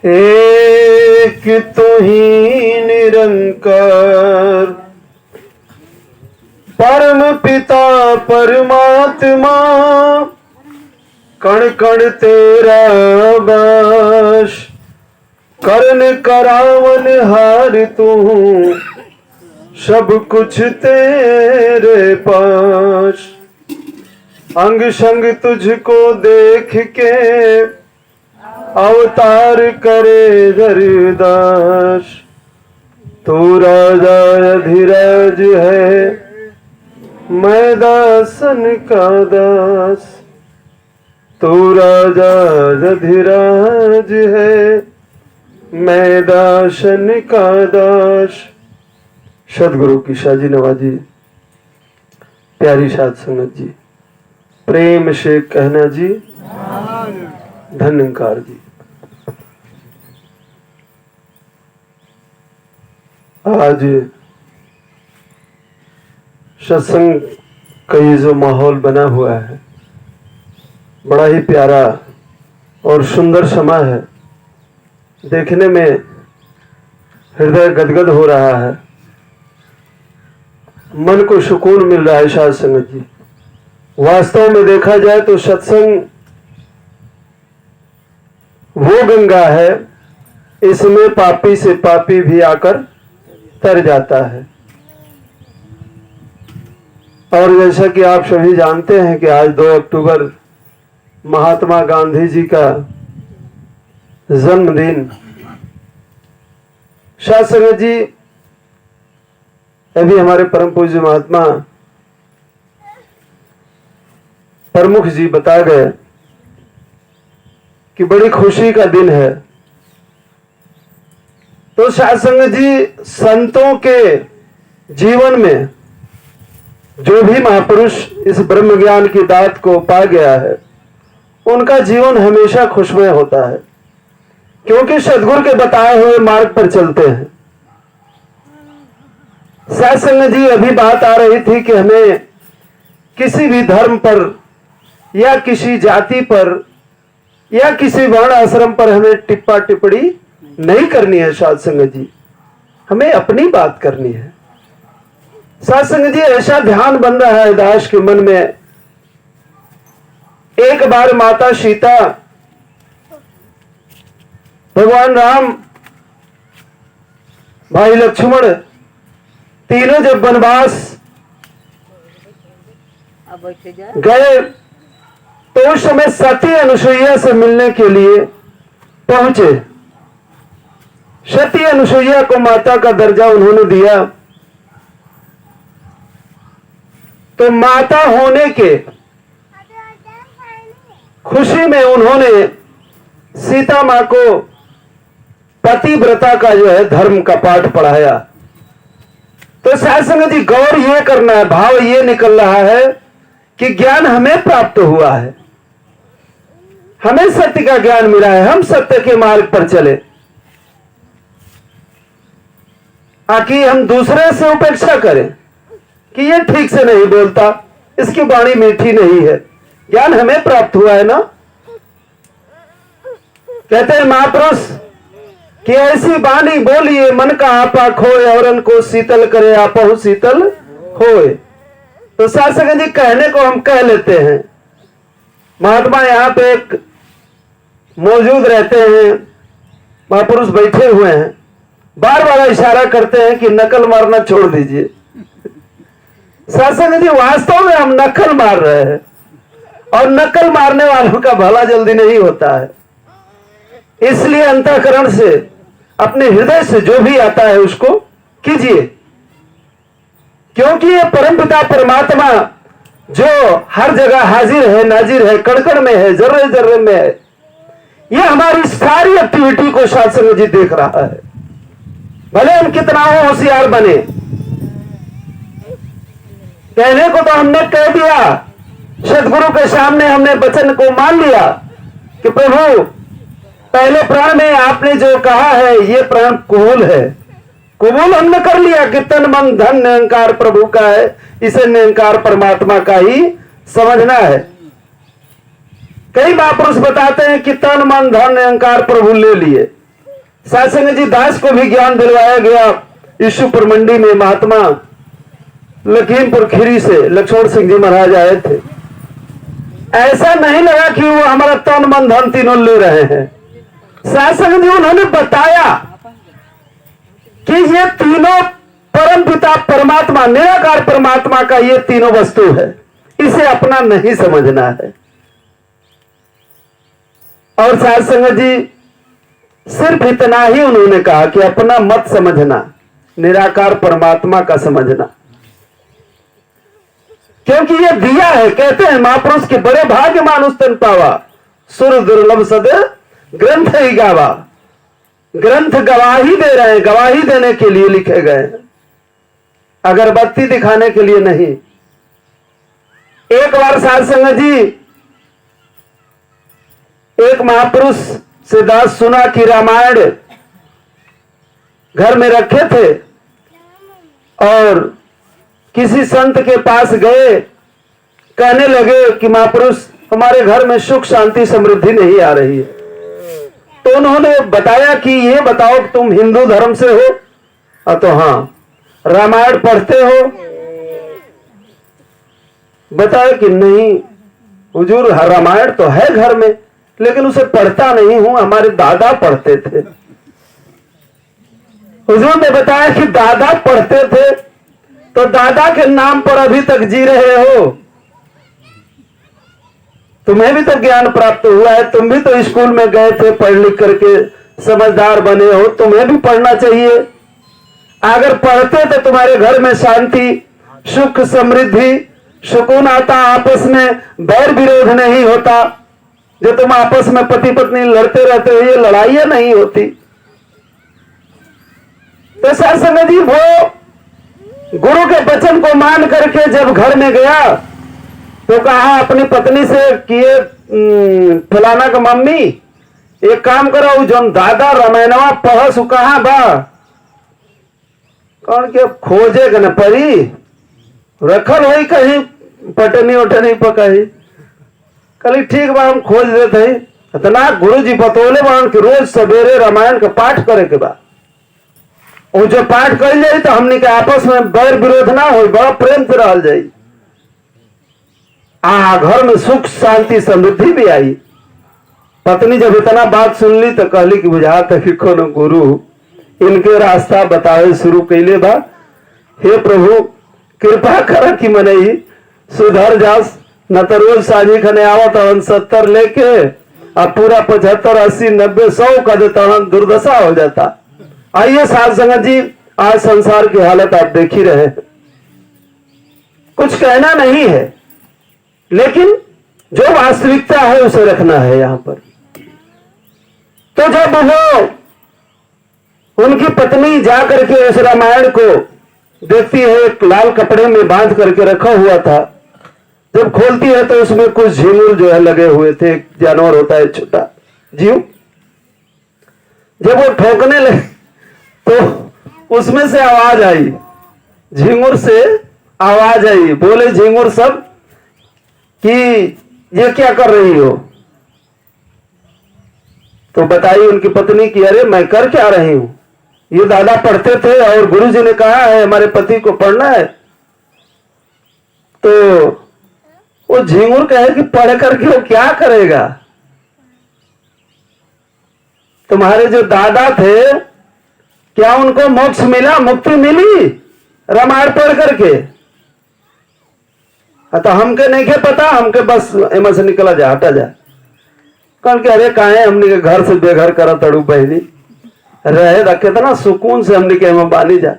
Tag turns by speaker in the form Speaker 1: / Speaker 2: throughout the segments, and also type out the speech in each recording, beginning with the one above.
Speaker 1: एक तू ही निरंकार परम पिता परमात्मा, कण कण तेरा बास, करन करावन हार तू, सब कुछ तेरे पास। अंग संग तुझको देख के अवतार करे धरदास। तू राजा अधिराज है, मैं दासन का दास। तू राजा अधिराज है, मैं दासन का दास। सदगुरु की शाजी नवाजी, प्यारी साध संगत जी, प्रेम से कहना जी धन्यकार जी। आज सत्संग का ये जो माहौल बना हुआ है, बड़ा ही प्यारा और सुंदर समय है। देखने में हृदय गदगद हो रहा है, मन को सुकून मिल रहा है। साध संगत जी, वास्तव में देखा जाए तो सत्संग वो गंगा है, इसमें पापी से पापी भी आकर तर जाता है। और जैसा कि आप सभी जानते हैं कि आज 2 अक्टूबर महात्मा गांधी जी का जन्मदिन। साध संगत जी, अभी हमारे परम पूज्य महात्मा प्रमुख जी बता गए कि बड़ी खुशी का दिन है। तो साध संगत जी, संतों के जीवन में जो भी महापुरुष इस ब्रह्म ज्ञान की दात को पा गया है, उनका जीवन हमेशा खुशमय होता है, क्योंकि सद्गुरु के बताए हुए मार्ग पर चलते हैं। साध संगत जी, अभी बात आ रही थी कि हमें किसी भी धर्म पर या किसी जाति पर या किसी वर्ण आश्रम पर हमें टिप्पा टिप्पणी नहीं करनी है। साध संगत जी, हमें अपनी बात करनी है। साध संगत जी, ऐसा ध्यान बन रहा है दास के मन में। एक बार माता सीता, भगवान राम, भाई लक्ष्मण, तीनों जब वनवास गए तो उस समय सती अनुसुईया से मिलने के लिए पहुंचे। सती अनुसुईया को माता का दर्जा उन्होंने दिया। तो माता होने के खुशी में उन्होंने सीता मां को पतिव्रता का जो है धर्म का पाठ पढ़ाया। तो साध संगत जी, गौर ये करना है, भाव ये निकल रहा है कि ज्ञान हमें प्राप्त हुआ है, हमें सत्य का ज्ञान मिला है, हम सत्य के मार्ग पर चले। आखिर हम दूसरे से उपेक्षा करें कि ये ठीक से नहीं बोलता, इसकी वाणी मीठी नहीं है। ज्ञान हमें प्राप्त हुआ है ना। कहते हैं महापुरुष कि ऐसी वाणी बोलिए, मन का आपा खोए, औरन को शीतल करे, आपहु शीतल होए। तो साध संगत जी, कहने को हम कह लेते हैं। महात्मा यहाँ पे एक मौजूद रहते हैं, महापुरुष बैठे हुए हैं, बार बार इशारा करते हैं कि नकल मारना छोड़ दीजिए। साध संगत जी, वास्तव में हम नकल मार रहे हैं, और नकल मारने वालों का भला जल्दी नहीं होता है। इसलिए अंतःकरण से, अपने हृदय से जो भी आता है उसको कीजिए, क्योंकि ये परमपिता परमात्मा जो हर जगह हाजिर है, नाजिर है, कण कण में है, जर्रे जर्रे में है, ये हमारी सारी एक्टिविटी को साध संगत जी देख रहा है। भले हम कितना होशियार बने, कहने को तो हमने कह दिया, सदगुरु के सामने हमने वचन को मान लिया कि प्रभु, पहले प्राण में आपने जो कहा है ये प्राण कबूल है। कबूल हमने कर लिया कि तन मन धन निरंकार प्रभु का है, इसे निरंकार परमात्मा का ही समझना है। कई महापुरुष बताते हैं कि तन मन धन निरंकार प्रभु ले लिए, साथ संगत जी दास को भी ज्ञान दिलवाया गया। ईशुपुर मंडी में महात्मा लखीमपुर खीरी से लक्ष्मण सिंह जी महाराज आए थे। ऐसा नहीं लगा कि वो हमारा तन मन धन तीनों ले रहे हैं। साथ संगत जी उन्होंने बताया कि ये तीनों परम पिता परमात्मा, निराकार परमात्मा का ये तीनों वस्तु है, इसे अपना नहीं समझना है। और साथ संगत जी सिर्फ इतना ही उन्होंने कहा कि अपना मत समझना, निराकार परमात्मा का समझना, क्योंकि ये दिया है। कहते हैं महापुरुष के बड़े भाग्य मानुष तन पावा, सुर दुर्लभ सद ग्रंथ ही गावा। ग्रंथ गवाही दे रहे हैं, गवाही देने के लिए लिखे गए, अगरबत्ती दिखाने के लिए नहीं। एक बार साध संगत जी एक महापुरुष से दास सुना कि रामायण घर में रखे थे और किसी संत के पास गए, कहने लगे कि महापुरुष हमारे घर में सुख शांति समृद्धि नहीं आ रही है। तो उन्होंने बताया कि ये बताओ कि तुम हिंदू धर्म से हो? तो हाँ। रामायण पढ़ते हो? बताया कि नहीं हुजूर, रामायण तो है घर में, लेकिन उसे पढ़ता नहीं हूं, हमारे दादा पढ़ते थे। हुजूर ने बताया कि दादा पढ़ते थे, तो दादा के नाम पर अभी तक जी रहे हो? तुम्हें भी तो ज्ञान प्राप्त हुआ है, तुम भी तो स्कूल में गए थे, पढ़ लिख करके समझदार बने हो, तुम्हें भी पढ़ना चाहिए। अगर पढ़ते तो तुम्हारे घर में शांति, सुख, समृद्धि, सुकून आता, आपस में बैर विरोध नहीं होता। जो तुम आपस में पति पत्नी लड़ते रहते हो, ये लड़ाइयां नहीं होती। तो साथ संगत जी वो गुरु के वचन को मान करके जब घर में गया तो कहा अपनी पत्नी से कि ये फलाना का मम्मी एक काम करो, जो दादा रामायणवा पढ़स कहा बा? कौन के खोजे के न परी रखल हो कहीं पटनी उठनी पकही। कल ठीक बा, हम खोज देते हैं। इतना गुरु जी बतौले बान कि रोज सवेरे रामायण का पाठ करे के बाद वो जो पाठ कर जाए तो हमने के आपस में बैर विरोध ना हो, बड़ा प्रेम से रह जाए, घर में सुख शांति समृद्धि भी आई। पत्नी जब इतना बात सुन ली तो कहली कि बुझा था कि कोनो गुरु इनके रास्ता बतावे शुरू कैले बा। हे प्रभु कृपा कर कि मनई सुधर जास, न तो रोज साझी खने आवत 70 लेके अब पूरा 75 80 90 100 का देता दुर्दशा हो जाता। आइए साथ संगत जी, आज संसार की हालत आप देख ही रहे हैं। कुछ कहना नहीं है, लेकिन जो वास्तविकता है उसे रखना है यहां पर। तो जब वो उनकी पत्नी जा करके उस रामायण को देखती है, एक लाल कपड़े में बांध करके रखा हुआ था, जब खोलती है तो उसमें कुछ झिंगुर जो है लगे हुए थे। एक जानवर होता है छोटा जीव, जब वो ठोकने लगे तो उसमें से आवाज आई, झिंगुर से आवाज आई। बोले झिंगुर सब कि ये क्या कर रही हो? तो बताई उनकी पत्नी की अरे मैं कर क्या रही हूं, ये दादा पढ़ते थे और गुरुजी ने कहा है हमारे पति को पढ़ना है। तो वो झिंगुर कहे कि पढ़ करके वो क्या करेगा? तुम्हारे जो दादा थे क्या उनको मोक्ष मिला, मुक्ति मिली रामायण पढ़ करके? तो हमके नहीं के पता, हमके बस एम से निकला जा, हटा जा। कौन के अरे काहे हमने के घर से बेघर करा तड़ू बहनी रहे दा, कितना सुकून से हमने के बानी जा।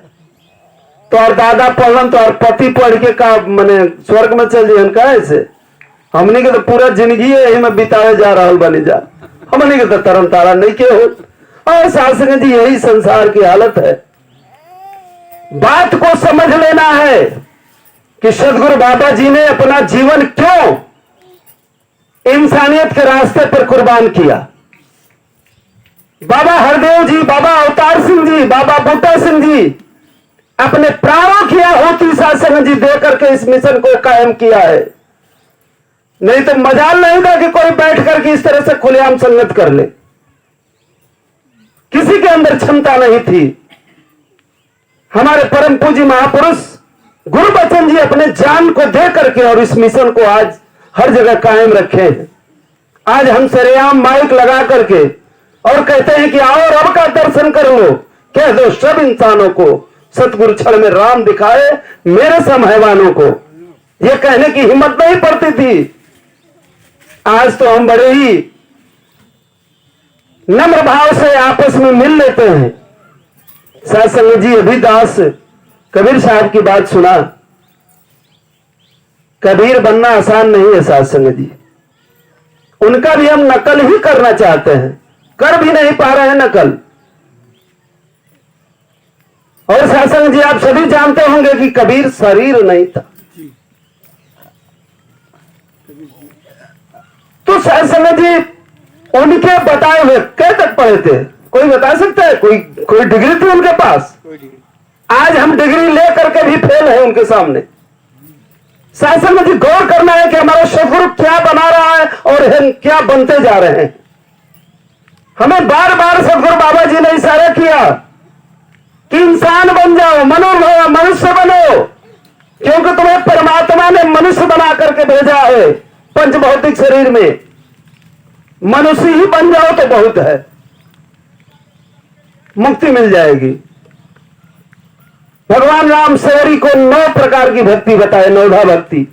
Speaker 1: तो और दादा पढ़न तो और पति पढ़ के का मने स्वर्ग में चल जाए का? ऐसे हमने के तो पूरा जिंदगी यही में बिताए जा रहा बनी जा, हमने के तो तरन तारा नहीं के हो। और साथ जी यही संसार की हालत है। बात को समझ लेना है कि सदगुरु बाबा जी ने अपना जीवन क्यों इंसानियत के रास्ते पर कुर्बान किया। बाबा हरदेव जी, बाबा अवतार सिंह जी, बाबा बूटा सिंह जी अपने प्राणों की आहुति शासन जी दे करके इस मिशन को कायम किया है। नहीं तो मजाल नहीं था कि कोई बैठ करके इस तरह से खुलेआम संगत कर ले। किसी के अंदर क्षमता नहीं थी। हमारे परम पूज्य महापुरुष गुरुबचन जी अपने जान को दे करके और इस मिशन को आज हर जगह कायम रखे हैं। आज हम सरेआम माइक लगा करके और कहते हैं कि आओ रब का दर्शन कर लो, कह दो सब इंसानों को सतगुरु क्षण में राम दिखाए मेरे सम हैवानों को। ये कहने की हिम्मत नहीं पड़ती थी। आज तो हम बड़े ही नम्र भाव से आपस में मिल लेते हैं। साथ संगत जी अभी दास कबीर साहब की बात सुना। कबीर बनना आसान नहीं है साथ संगत जी। उनका भी हम नकल ही करना चाहते हैं, कर भी नहीं पा रहे हैं नकल। और साथ संगत जी आप सभी जानते होंगे कि कबीर शरीर नहीं था। तो साथ संगत जी उनके बताए हुए क्या तक पढ़े थे, कोई बता सकता है? कोई डिग्री थी उनके पास? आज हम डिग्री लेकर के भी फेल हैं उनके सामने। शासन में गौर करना है कि हमारा सदगुरु क्या बना रहा है और हम क्या बनते जा रहे हैं। हमें बार बार सदगुरु बाबा जी ने इशारा किया कि इंसान बन जाओ, मनुष्य बनो, क्योंकि तुम्हें परमात्मा ने मनुष्य बना करके भेजा है पंच भौतिक शरीर में। मनुष्य ही बन जाओ तो बहुत है, मुक्ति मिल जाएगी। भगवान राम सौरी को 9 प्रकार की भक्ति बताए, 9 भक्ति,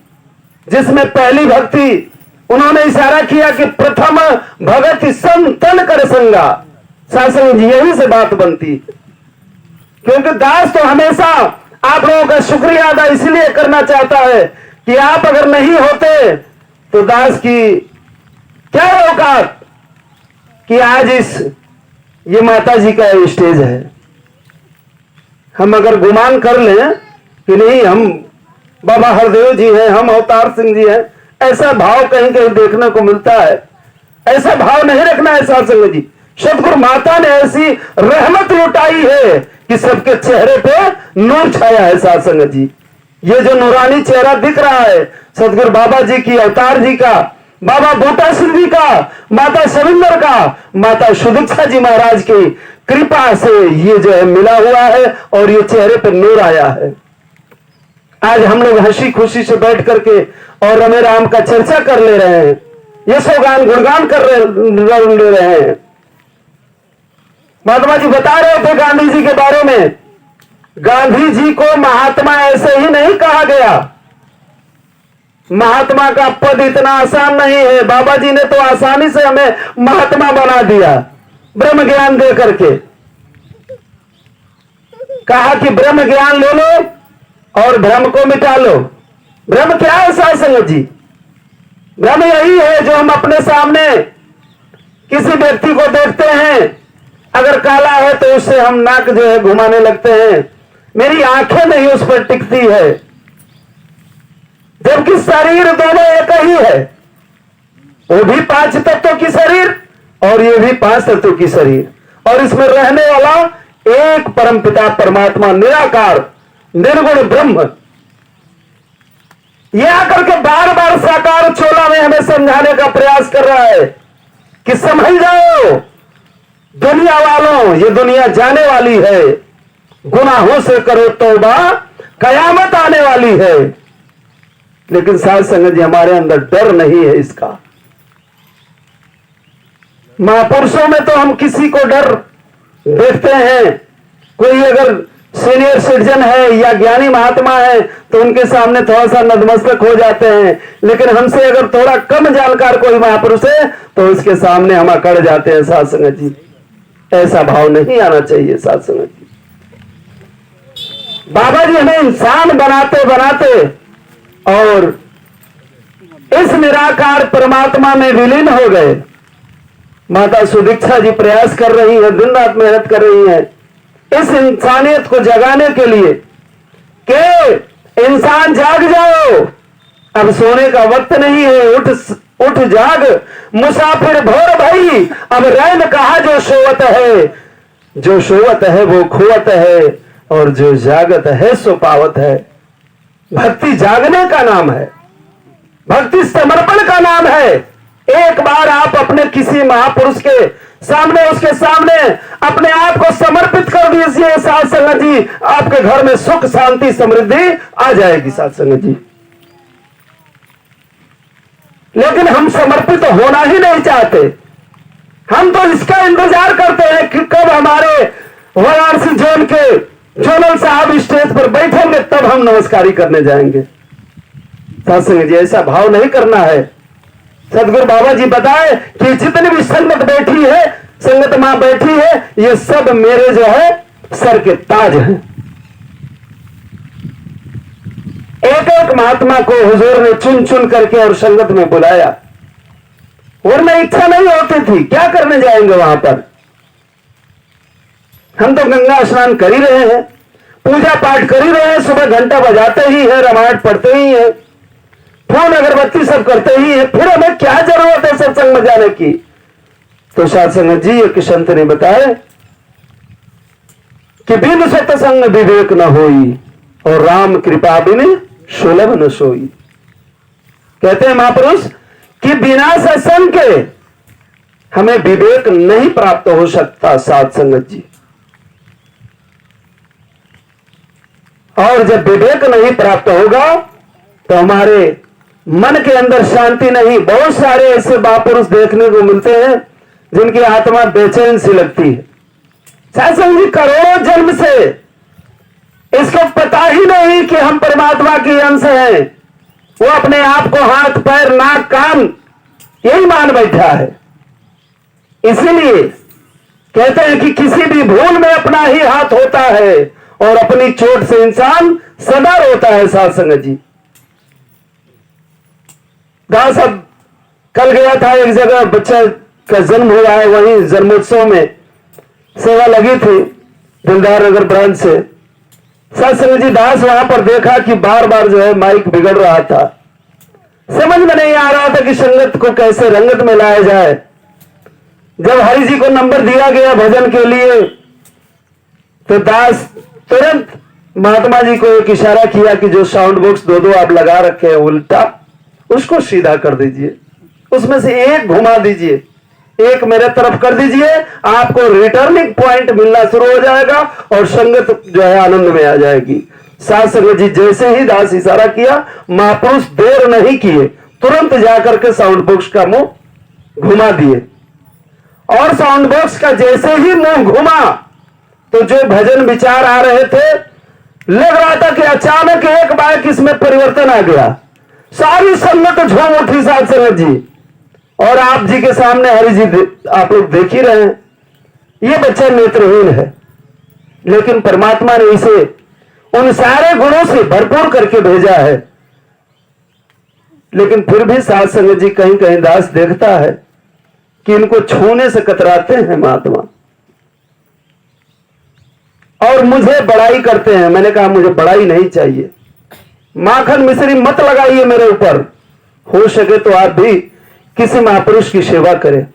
Speaker 1: जिसमें पहली भक्ति उन्होंने इशारा किया कि प्रथम भगत संतन कर संगा। शासन यही से बात बनती है, क्योंकि दास तो हमेशा आप लोगों का शुक्रिया अदा इसलिए करना चाहता है कि आप अगर नहीं होते तो दास की क्या औकात कि आज ये माता जी का स्टेज है। हम अगर गुमान कर लें कि नहीं हम बाबा हरदेव जी हैं, हम अवतार सिंह जी हैं, ऐसा भाव कहीं कहीं देखने को मिलता है। ऐसा भाव नहीं रखना है साथ संगत जी। सतगुरु माता ने ऐसी रहमत लुटाई है कि सबके चेहरे पे नूर छाया है साथ संगत जी। ये जो नूरानी चेहरा दिख रहा है सतगुरु बाबा जी की, अवतार जी का, बाबा बूटा सिंह जी का, माता सविंदर का, माता सुदीक्षा जी महाराज की कृपा से ये जो है मिला हुआ है और ये चेहरे पर नूर आया है। आज हम लोग हंसी खुशी से बैठ करके और रमे राम का चर्चा कर ले रहे हैं, यशोगान गुणगान कर ले रहे हैं। महात्मा जी बता रहे थे गांधी जी के बारे में। गांधी जी को महात्मा ऐसे ही नहीं कहा गया। महात्मा का पद इतना आसान नहीं है। बाबा जी ने तो आसानी से हमें महात्मा बना दिया ब्रह्म ज्ञान दे करके। कहा कि ब्रह्म ज्ञान ले लो और भ्रम को मिटा लो। ब्रह्म क्या है साथ संगत जी? ब्रह्म यही है जो हम अपने सामने किसी व्यक्ति को देखते हैं, अगर काला है तो उससे हम नाक जो है घुमाने लगते हैं, मेरी आंखें नहीं उस पर टिकती है, जबकि शरीर दोनों एक ही है। वो भी 5 तत्वों की शरीर और ये भी 5 तत्वों की शरीर, और इसमें रहने वाला एक परमपिता परमात्मा निराकार निर्गुण ब्रह्म। ये आकर के बार बार साकार चोला में हमें समझाने का प्रयास कर रहा है कि समझ जाओ दुनिया वालों, ये दुनिया जाने वाली है, गुनाहों से करो तौबा, कयामत आने वाली है। लेकिन साथ संगत जी हमारे अंदर डर नहीं है इसका। महापुरुषों में तो हम किसी को डर देखते हैं। कोई अगर सीनियर सिटीजन है या ज्ञानी महात्मा है तो उनके सामने थोड़ा सा नतमस्तक हो जाते हैं, लेकिन हमसे अगर थोड़ा कम जानकार कोई महापुरुष है तो उसके सामने हम अकड़ जाते हैं साथ संगत जी। ऐसा भाव नहीं आना चाहिए साथ संगत जी। बाबा जी हमें इंसान बनाते बनाते और इस निराकार परमात्मा में विलीन हो गए। माता सुदीक्षा जी प्रयास कर रही है, दिन रात मेहनत कर रही है इस इंसानियत को जगाने के लिए कि इंसान जाग जाओ, अब सोने का वक्त नहीं है, उठ जाग मुसाफिर भोर भई, अब रैन कहा जो सोवत है, जो सोवत है वो खोवत है और जो जागत है सो पावत है। भक्ति जागने का नाम है, भक्ति समर्पण का नाम है। एक बार आप अपने किसी महापुरुष के सामने उसके सामने अपने आप को समर्पित कर दीजिए साथ संगत जी, आपके घर में सुख शांति समृद्धि आ जाएगी साथ संगत जी। लेकिन हम समर्पित होना ही नहीं चाहते। हम तो इसका इंतजार करते हैं कि कब हमारे वाराणसी जोन के जोनल साहब स्टेज पर बैठेंगे तब हम नमस्कारी करने जाएंगे। साथ संगत जी ऐसा भाव नहीं करना है। सदगुरु बाबा जी बताए कि जितनी भी संगत बैठी है, संगत मां बैठी है, ये सब मेरे जो है सर के ताज हैं। एक एक महात्मा को हुजूर ने चुन चुन करके और संगत में बुलाया, वरना इच्छा नहीं होती थी, क्या करने जाएंगे वहां पर। हम तो गंगा स्नान कर ही रहे हैं, पूजा पाठ कर ही रहे हैं, सुबह घंटा बजाते ही है, रामायण पढ़ते ही है, फूल अगरबत्ती सब करते ही है, फिर हमें क्या जरूरत है सत्संग में जाने की। तो साध संगत जी एक संत ने बताया कि बिन सत्संग विवेक न होई और राम कृपा बिन सुलभ न सोई। कहते हैं महापुरुष कि बिना सत्संग के हमें विवेक नहीं प्राप्त हो सकता साध संगत जी। और जब विवेक नहीं प्राप्त होगा तो हमारे मन के अंदर शांति नहीं। बहुत सारे ऐसे महापुरुष देखने को मिलते हैं जिनकी आत्मा बेचैन सी लगती है। साथ संगत जी करोड़ों जन्म से इसको पता ही नहीं कि हम परमात्मा के अंश हैं। वो अपने आप को हाथ पैर नाक कान यही मान बैठा है। इसीलिए कहते हैं कि किसी भी भूल में अपना ही हाथ होता है और अपनी चोट से इंसान सदा रोता है। साथ संगत जी दास अब कल गया था एक जगह, बच्चा का जन्म हुआ है, वहीं जन्मोत्सव में सेवा लगी थी दिलदार नगर ब्रांच से। साथ संगत जी दास वहां पर देखा कि बार बार जो है माइक बिगड़ रहा था। समझ में नहीं आ रहा था कि संगत को कैसे रंगत में लाया जाए। जब हरि जी को नंबर दिया गया भजन के लिए तो दास तुरंत महात्मा जी को एक इशारा किया कि जो साउंड बॉक्स दो आप लगा रखे हैं उल्टा, उसको सीधा कर दीजिए, उसमें से एक घुमा दीजिए, एक मेरे तरफ कर दीजिए, आपको रिटर्निंग पॉइंट मिलना शुरू हो जाएगा और संगत जो है आनंद में आ जाएगी। साथ संगत जी जैसे ही दास इशारा किया, महापुरुष देर नहीं किए, तुरंत जाकर के साउंड बॉक्स का मुंह घुमा दिए। और साउंड बॉक्स का जैसे ही मुंह घुमा तो जो भजन विचार आ रहे थे, लग रहा था कि अचानक एक बार इसमें परिवर्तन आ गया। सारी संगत झूम उठी साथ संगत जी। और आप जी के सामने हरि जी आप लोग देख ही रहे हैं, ये बच्चा नेत्रहीन है, लेकिन परमात्मा ने इसे उन सारे गुणों से भरपूर करके भेजा है। लेकिन फिर भी साथ संगत जी कहीं कहीं दास देखता है कि इनको छूने से कतराते हैं महात्मा और मुझे बड़ाई करते हैं। मैंने कहा मुझे बड़ाई नहीं चाहिए, माखन मिश्री मत लगाइए मेरे ऊपर। हो सके तो आप भी किसी महापुरुष की सेवा करें,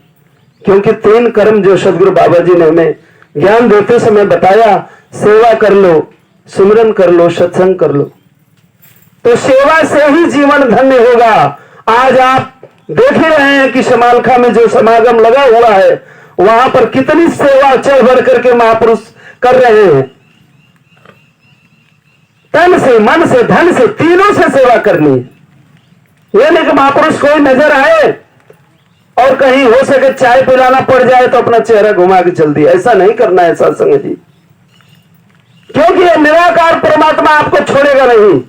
Speaker 1: क्योंकि 3 कर्म जो सदगुरु बाबा जी ने हमें ज्ञान देते समय बताया, सेवा कर लो, सिमरन कर लो, सत्संग कर लो, तो सेवा से ही जीवन धन्य होगा। आज आप देख ही रहे हैं कि समालखा में जो समागम लगा हुआ है, वहां पर कितनी सेवा चढ़ बढ़ करके महापुरुष कर रहे हैं। तन से, मन से, धन से, तीनों से सेवा करनी है। यह नहीं कि महापुरुष कोई नजर आए और कहीं हो सके चाय पिलाना पड़ जाए तो अपना चेहरा घुमा के चल दिया, ऐसा नहीं करना है सत्संग जी। क्योंकि यह निराकार परमात्मा आपको छोड़ेगा नहीं,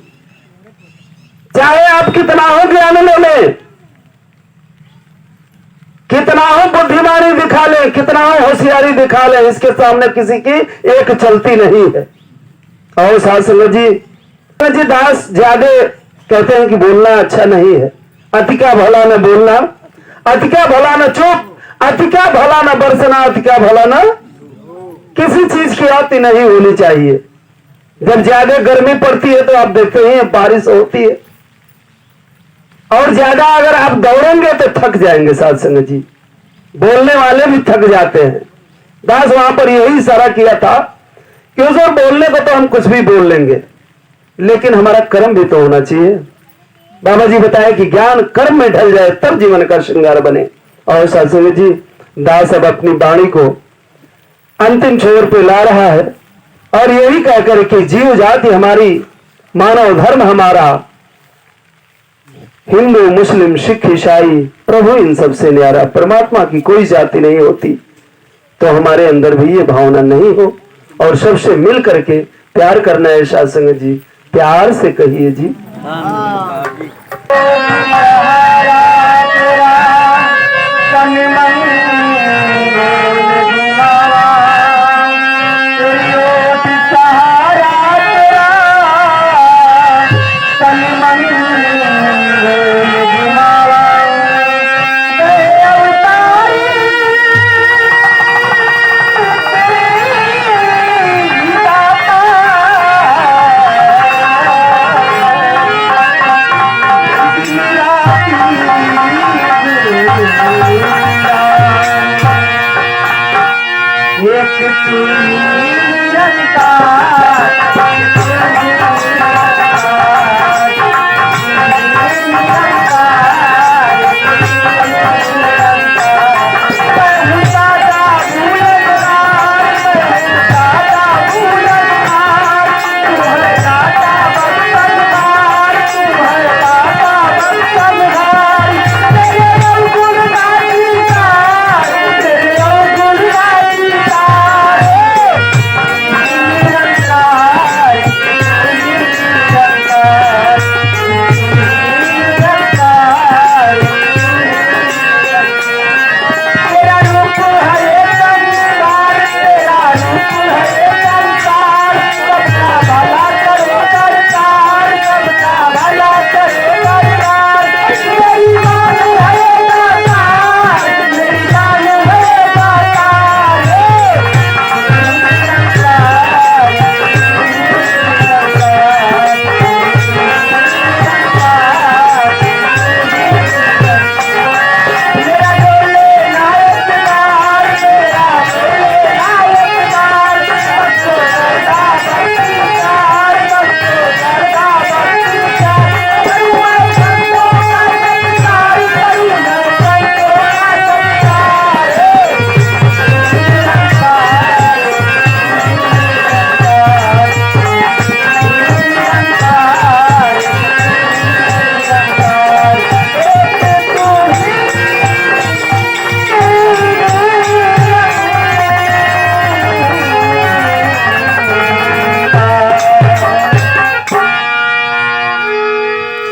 Speaker 1: चाहे आप कितना हो ज्ञान ले लें, कितना हो बुद्धिमानी दिखा ले, कितना हो होशियारी दिखा ले, इसके सामने किसी की एक चलती नहीं है। और साथ संगत जी दास ज्यादा कहते हैं कि बोलना अच्छा नहीं है, अति का भला न बोलना, अति का भला न चुप, अति का भला न बरसना, अति का भला न, किसी चीज की अति नहीं होनी चाहिए। जब ज्यादा गर्मी पड़ती है तो आप देखते हैं बारिश होती है, और ज्यादा अगर आप दौड़ेंगे तो थक जाएंगे। साथ संगत जी बोलने वाले भी थक जाते हैं। दास वहां पर यही इशारा किया था कि उस बोलने को तो हम कुछ भी बोल लेंगे, लेकिन हमारा कर्म भी तो होना चाहिए। बाबा जी बताया कि ज्ञान कर्म में ढल जाए तब जीवन का श्रृंगार बने। और साथ संगत जी दास अब अपनी वाणी को अंतिम छोर पे ला रहा है और यही कहकर कि जीव जाति हमारी, मानव धर्म हमारा, हिंदू मुस्लिम सिख ईसाई, प्रभु इन सबसे न्यारा, परमात्मा की कोई जाति नहीं होती। तो हमारे अंदर भी ये भावना नहीं हो और सबसे मिल करके प्यार करना है। साध संगत जी, प्यार से कहिए जी।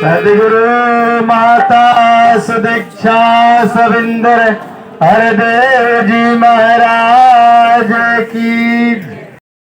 Speaker 2: सदगुरु माता सुदीक्षा सविंदर हरदेव जी महाराज की